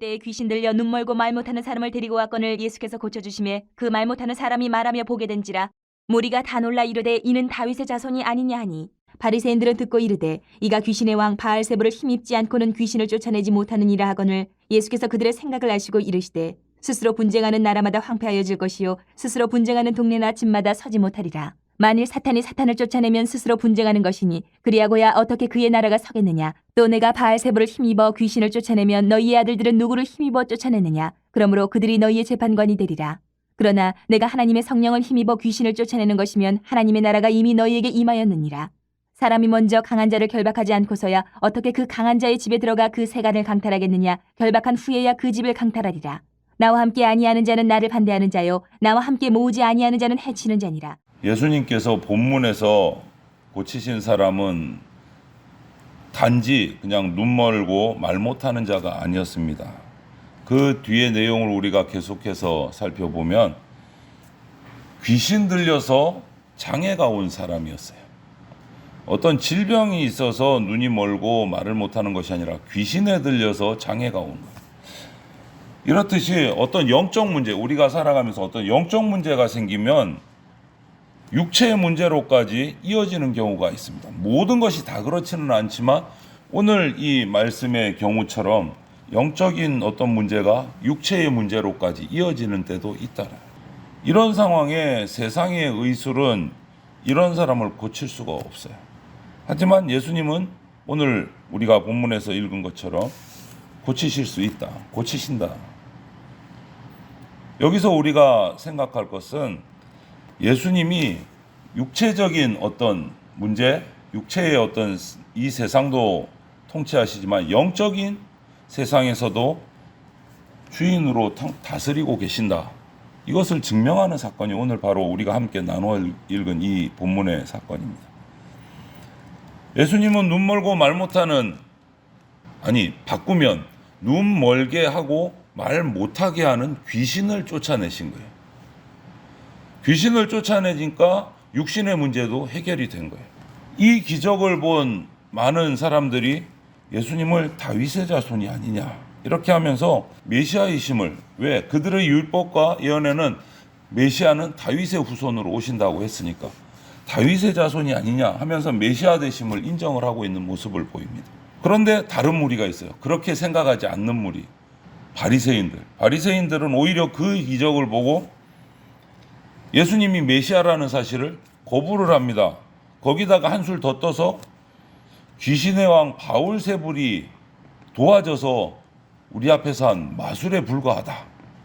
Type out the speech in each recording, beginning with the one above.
때에 귀신 들려 눈 멀고 말 못하는 사람을 데리고 왔거늘 예수께서 고쳐주심에 그 말 못하는 사람이 말하며 보게 된지라. 무리가 다 놀라 이르되 이는 다윗의 자손이 아니냐 하니 바리새인들은 듣고 이르되 이가 귀신의 왕 바알세불을 힘입지 않고는 귀신을 쫓아내지 못하는 이라 하거늘 예수께서 그들의 생각을 아시고 이르시되 스스로 분쟁하는 나라마다 황폐하여질 것이요 스스로 분쟁하는 동네나 집마다 서지 못하리라. 만일 사탄이 사탄을 쫓아내면 스스로 분쟁하는 것이니 그리하고야 어떻게 그의 나라가 서겠느냐. 또 내가 바알세불을 힘입어 귀신을 쫓아내면 너희의 아들들은 누구를 힘입어 쫓아내느냐. 그러므로 그들이 너희의 재판관이 되리라. 그러나 내가 하나님의 성령을 힘입어 귀신을 쫓아내는 것이면 하나님의 나라가 이미 너희에게 임하였느니라. 사람이 먼저 강한 자를 결박하지 않고서야 어떻게 그 강한 자의 집에 들어가 그 세간을 강탈하겠느냐. 결박한 후에야 그 집을 강탈하리라. 나와 함께 아니하는 자는 나를 반대하는 자요 나와 함께 모으지 아니하는 자는 해치는 자니라. 예수님께서 본문에서 고치신 사람은 단지 그냥 눈 멀고 말 못하는 자가 아니었습니다. 그 뒤의 내용을 우리가 계속해서 살펴보면 귀신 들려서 장애가 온 사람이었어요. 어떤 질병이 있어서 눈이 멀고 말을 못하는 것이 아니라 귀신에 들려서 장애가 온 거예요. 이렇듯이 어떤 영적 문제, 우리가 살아가면서 어떤 영적 문제가 생기면 육체의 문제로까지 이어지는 경우가 있습니다. 모든 것이 다 그렇지는 않지만 오늘 이 말씀의 경우처럼 영적인 어떤 문제가 육체의 문제로까지 이어지는 때도 있다. 이런 상황에 세상의 의술은 이런 사람을 고칠 수가 없어요. 하지만 예수님은 오늘 우리가 본문에서 읽은 것처럼 고치실 수 있다. 고치신다. 여기서 우리가 생각할 것은 예수님이 육체적인 어떤 문제, 육체의 어떤 이 세상도 통치하시지만 영적인 세상에서도 주인으로 다스리고 계신다. 이것을 증명하는 사건이 오늘 바로 우리가 함께 나누어 읽은 이 본문의 사건입니다. 예수님은 눈 멀고 말 못하는, 바꾸면 눈 멀게 하고 말 못하게 하는 귀신을 쫓아내신 거예요. 귀신을 쫓아내니까 육신의 문제도 해결이 된 거예요. 이 기적을 본 많은 사람들이 예수님을 다윗의 자손이 아니냐 이렇게 하면서 메시아이심을, 왜? 그들의 율법과 예언에는 메시아는 다윗의 후손으로 오신다고 했으니까 다윗의 자손이 아니냐 하면서 메시아 되심을 인정을 하고 있는 모습을 보입니다. 그런데 다른 무리가 있어요. 그렇게 생각하지 않는 무리, 바리새인들은 오히려 그 기적을 보고 예수님이 메시아라는 사실을 거부를 합니다. 거기다가 한술 더 떠서 귀신의 왕 바울세불이 도와줘서 우리 앞에서 한 마술에 불과하다.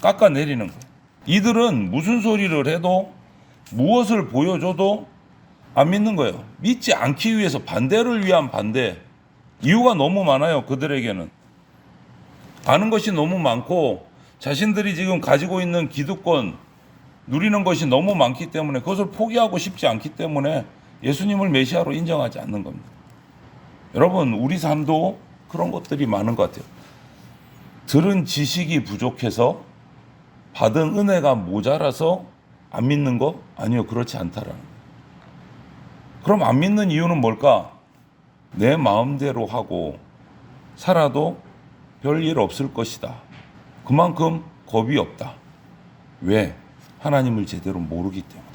깎아내리는 거예요. 이들은 무슨 소리를 해도 무엇을 보여줘도 안 믿는 거예요. 믿지 않기 위해서 반대를 위한 반대. 이유가 너무 많아요. 그들에게는. 아는 것이 너무 많고 자신들이 지금 가지고 있는 기득권, 누리는 것이 너무 많기 때문에 그것을 포기하고 싶지 않기 때문에 예수님을 메시아로 인정하지 않는 겁니다. 여러분, 우리 삶도 그런 것들이 많은 것 같아요. 들은 지식이 부족해서 받은 은혜가 모자라서 안 믿는 거? 아니요, 그렇지 않다라는 거예요. 그럼 안 믿는 이유는 뭘까? 내 마음대로 하고 살아도 별일 없을 것이다. 그만큼 겁이 없다. 왜? 하나님을 제대로 모르기 때문에.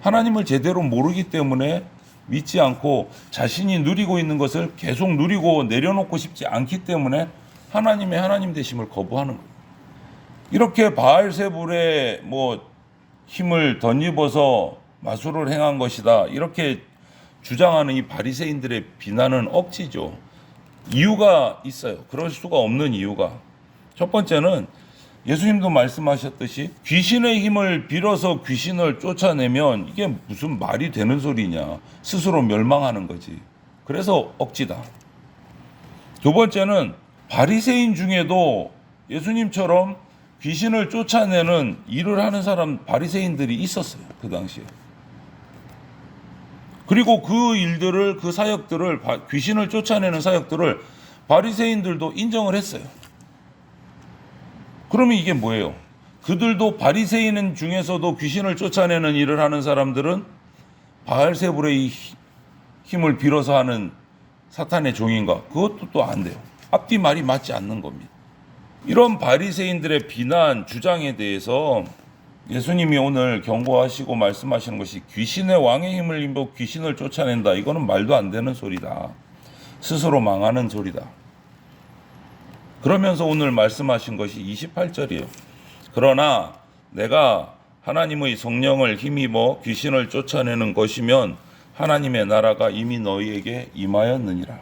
하나님을 제대로 모르기 때문에 믿지 않고 자신이 누리고 있는 것을 계속 누리고 내려놓고 싶지 않기 때문에 하나님의 하나님 되심을 거부하는 거예요. 이렇게 바알세불의 힘을 덧입어서 마술을 행한 것이다. 이렇게 주장하는 이 바리새인들의 비난은 억지죠. 이유가 있어요. 그럴 수가 없는 이유가. 첫 번째는 예수님도 말씀하셨듯이 귀신의 힘을 빌어서 귀신을 쫓아내면 이게 무슨 말이 되는 소리냐. 스스로 멸망하는 거지. 그래서 억지다. 두 번째는 바리새인 중에도 예수님처럼 귀신을 쫓아내는 일을 하는 사람 바리새인들이 있었어요. 그 당시에. 그리고 그 일들을, 그 사역들을, 귀신을 쫓아내는 사역들을 바리새인들도 인정을 했어요. 그러면 이게 뭐예요? 그들도 바리새인 중에서도 귀신을 쫓아내는 일을 하는 사람들은 바알세불의 힘을 빌어서 하는 사탄의 종인가? 그것도 또 안 돼요. 앞뒤 말이 맞지 않는 겁니다. 이런 바리새인들의 비난 주장에 대해서 예수님이 오늘 경고하시고 말씀하시는 것이 귀신의 왕의 힘을 입어 귀신을 쫓아낸다. 이거는 말도 안 되는 소리다. 스스로 망하는 소리다. 그러면서 오늘 말씀하신 것이 28절이에요. 그러나 내가 하나님의 성령을 힘입어 귀신을 쫓아내는 것이면 하나님의 나라가 이미 너희에게 임하였느니라.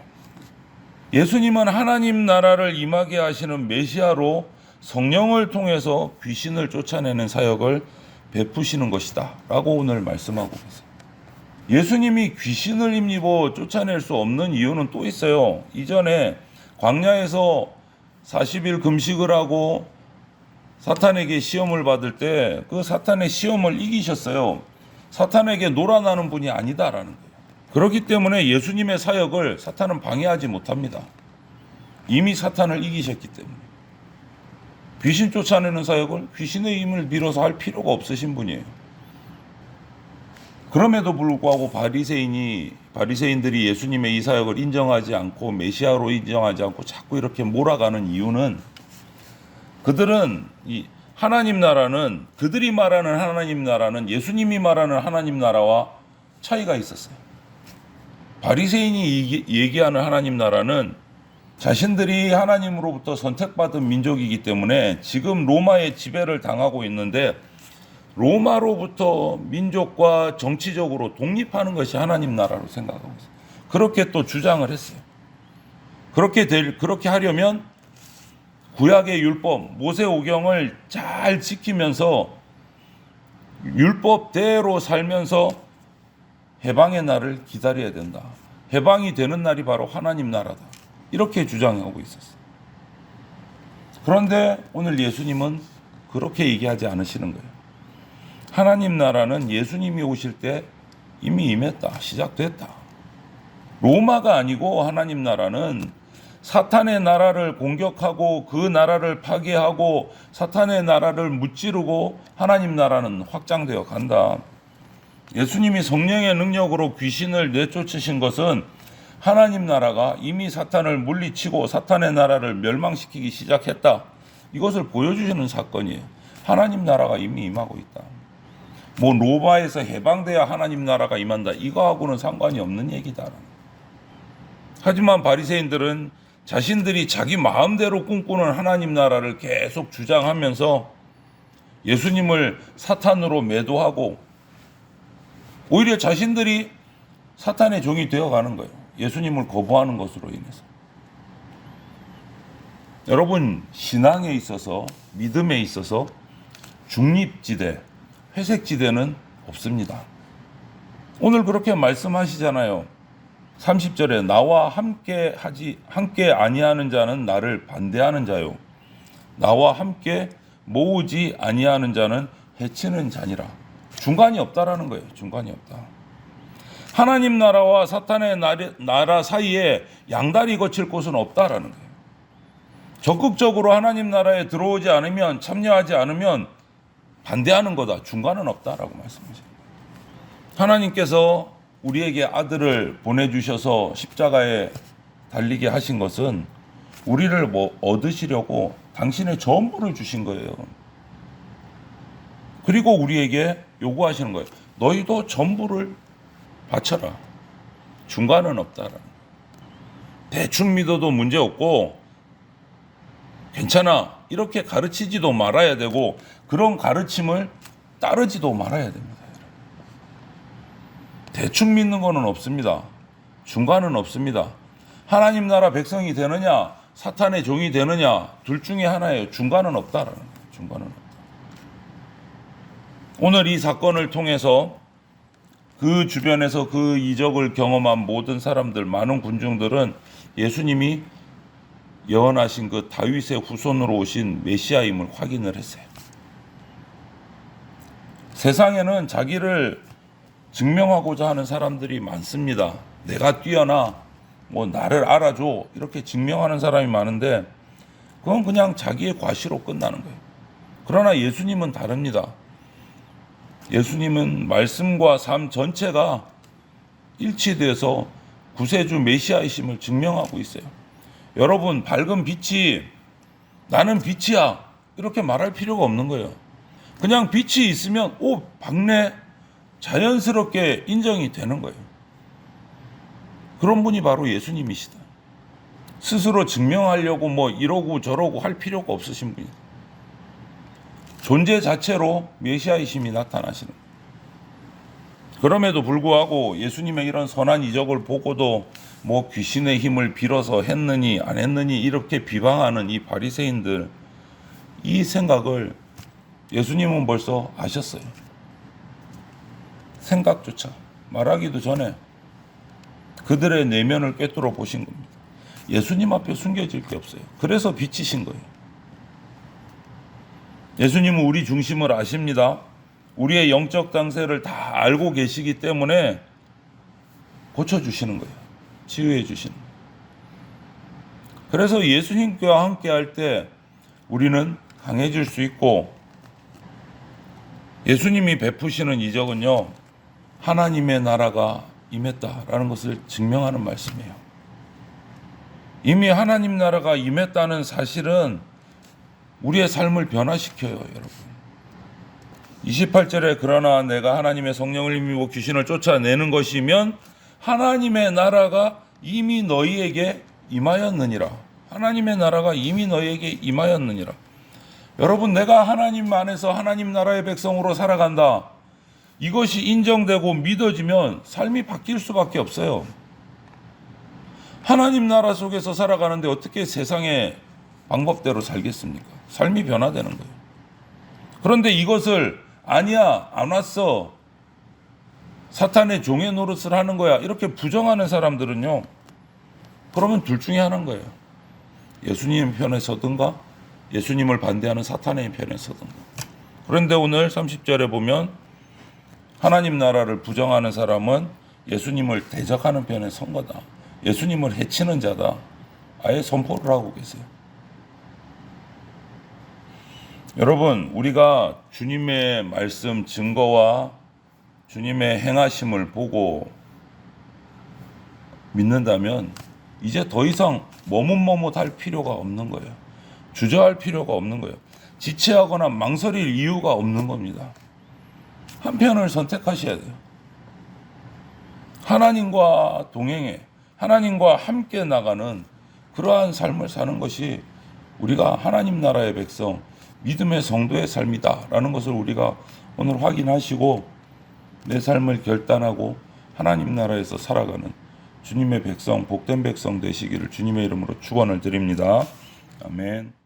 예수님은 하나님 나라를 임하게 하시는 메시아로 성령을 통해서 귀신을 쫓아내는 사역을 베푸시는 것이다 라고 오늘 말씀하고 계세요. 예수님이 귀신을 힘입어 쫓아낼 수 없는 이유는 또 있어요. 이전에 광야에서 40일 금식을 하고 사탄에게 시험을 받을 때 그 사탄의 시험을 이기셨어요. 사탄에게 놀아나는 분이 아니다라는 거예요. 그렇기 때문에 예수님의 사역을 사탄은 방해하지 못합니다. 이미 사탄을 이기셨기 때문에. 귀신 쫓아내는 사역을 귀신의 힘을 빌어서 할 필요가 없으신 분이에요. 그럼에도 불구하고 바리새인들이 예수님의 이 사역을 인정하지 않고 메시아로 인정하지 않고 자꾸 이렇게 몰아가는 이유는 그들은 이 하나님 나라는 그들이 말하는 하나님 나라는 예수님이 말하는 하나님 나라와 차이가 있었어요. 바리새인이 얘기하는 하나님 나라는 자신들이 하나님으로부터 선택받은 민족이기 때문에 지금 로마의 지배를 당하고 있는데 로마로부터 민족과 정치적으로 독립하는 것이 하나님 나라로 생각하고 있어요. 그렇게 또 주장을 했어요. 그렇게 하려면 구약의 율법, 모세오경을 잘 지키면서 율법대로 살면서 해방의 날을 기다려야 된다. 해방이 되는 날이 바로 하나님 나라다. 이렇게 주장하고 있었어요. 그런데 오늘 예수님은 그렇게 얘기하지 않으시는 거예요. 하나님 나라는 예수님이 오실 때 이미 임했다. 시작됐다. 로마가 아니고 하나님 나라는 사탄의 나라를 공격하고 그 나라를 파괴하고 사탄의 나라를 무찌르고 하나님 나라는 확장되어 간다. 예수님이 성령의 능력으로 귀신을 내쫓으신 것은 하나님 나라가 이미 사탄을 물리치고 사탄의 나라를 멸망시키기 시작했다. 이것을 보여주시는 사건이에요. 하나님 나라가 이미 임하고 있다. 뭐 로마에서 해방돼야 하나님 나라가 임한다. 이거하고는 상관이 없는 얘기다. 하지만 바리새인들은 자신들이 자기 마음대로 꿈꾸는 하나님 나라를 계속 주장하면서 예수님을 사탄으로 매도하고 오히려 자신들이 사탄의 종이 되어가는 거예요. 예수님을 거부하는 것으로 인해서. 여러분, 신앙에 있어서 믿음에 있어서 중립지대, 회색지대는 없습니다. 오늘 그렇게 말씀하시잖아요. 30절에 나와 함께 아니하는 자는 나를 반대하는 자요 나와 함께 모으지 아니하는 자는 해치는 자니라. 중간이 없다라는 거예요. 중간이 없다. 하나님 나라와 사탄의 나라 사이에 양다리 거칠 곳은 없다라는 거예요. 적극적으로 하나님 나라에 들어오지 않으면, 참여하지 않으면 반대하는 거다. 중간은 없다라고 말씀하십니다. 하나님께서 우리에게 아들을 보내주셔서 십자가에 달리게 하신 것은 우리를 얻으시려고 당신의 전부를 주신 거예요. 그리고 우리에게 요구하시는 거예요. 너희도 전부를 바쳐라. 중간은 없다라는 거예요. 대충 믿어도 문제없고 괜찮아. 이렇게 가르치지도 말아야 되고 그런 가르침을 따르지도 말아야 됩니다. 대충 믿는 거는 없습니다. 중간은 없습니다. 하나님 나라 백성이 되느냐, 사탄의 종이 되느냐, 둘 중에 하나예요. 중간은 없다라는 거예요. 중간은 없다. 오늘 이 사건을 통해서 그 주변에서 그 이적을 경험한 모든 사람들, 많은 군중들은 예수님이 예언하신 그 다윗의 후손으로 오신 메시아임을 확인을 했어요. 세상에는 자기를 증명하고자 하는 사람들이 많습니다. 내가 뛰어나, 나를 알아줘, 이렇게 증명하는 사람이 많은데 그건 그냥 자기의 과시로 끝나는 거예요. 그러나 예수님은 다릅니다. 예수님은 말씀과 삶 전체가 일치돼서 구세주 메시아이심을 증명하고 있어요. 여러분, 밝은 빛이 나는 빛이야 이렇게 말할 필요가 없는 거예요. 그냥 빛이 있으면 밝네 자연스럽게 인정이 되는 거예요. 그런 분이 바로 예수님이시다. 스스로 증명하려고 뭐 이러고 저러고 할 필요가 없으신 분이다. 존재 자체로 메시아이심이 나타나시는 거예요. 그럼에도 불구하고 예수님의 이런 선한 이적을 보고도 뭐 귀신의 힘을 빌어서 했느니 안 했느니 이렇게 비방하는 이 바리새인들, 이 생각을 예수님은 벌써 아셨어요. 생각조차 말하기도 전에 그들의 내면을 꿰뚫어 보신 겁니다. 예수님 앞에 숨겨질 게 없어요. 그래서 빛이신 거예요. 예수님은 우리 중심을 아십니다. 우리의 영적 당세를 다 알고 계시기 때문에 고쳐주시는 거예요. 치유해 주시는 거예요. 그래서 예수님과 함께 할 때 우리는 강해질 수 있고, 예수님이 베푸시는 이적은요, 하나님의 나라가 임했다라는 것을 증명하는 말씀이에요. 이미 하나님 나라가 임했다는 사실은 우리의 삶을 변화시켜요, 여러분. 28절에 그러나 내가 하나님의 성령을 힘입어 귀신을 쫓아내는 것이면 하나님의 나라가 이미 너희에게 임하였느니라. 하나님의 나라가 이미 너희에게 임하였느니라. 여러분, 내가 하나님 안에서 하나님 나라의 백성으로 살아간다. 이것이 인정되고 믿어지면 삶이 바뀔 수밖에 없어요. 하나님 나라 속에서 살아가는데 어떻게 세상의 방법대로 살겠습니까? 삶이 변화되는 거예요. 그런데 이것을 아니야, 안 왔어, 사탄의 종의 노릇을 하는 거야, 이렇게 부정하는 사람들은요, 그러면 둘 중에 하나인 거예요. 예수님 편에 서든가 예수님을 반대하는 사탄의 편에 서든가. 그런데 오늘 30절에 보면 하나님 나라를 부정하는 사람은 예수님을 대적하는 편에 선 거다, 예수님을 해치는 자다, 아예 선포를 하고 계세요. 여러분, 우리가 주님의 말씀 증거와 주님의 행하심을 보고 믿는다면 이제 더 이상 머뭇머뭇할 필요가 없는 거예요. 주저할 필요가 없는 거예요. 지체하거나 망설일 이유가 없는 겁니다. 한 편을 선택하셔야 돼요. 하나님과 동행해, 하나님과 함께 나가는 그러한 삶을 사는 것이 우리가 하나님 나라의 백성, 믿음의 성도의 삶이다라는 것을 우리가 오늘 확인하시고 내 삶을 결단하고 하나님 나라에서 살아가는 주님의 백성, 복된 백성 되시기를 주님의 이름으로 축원을 드립니다. 아멘.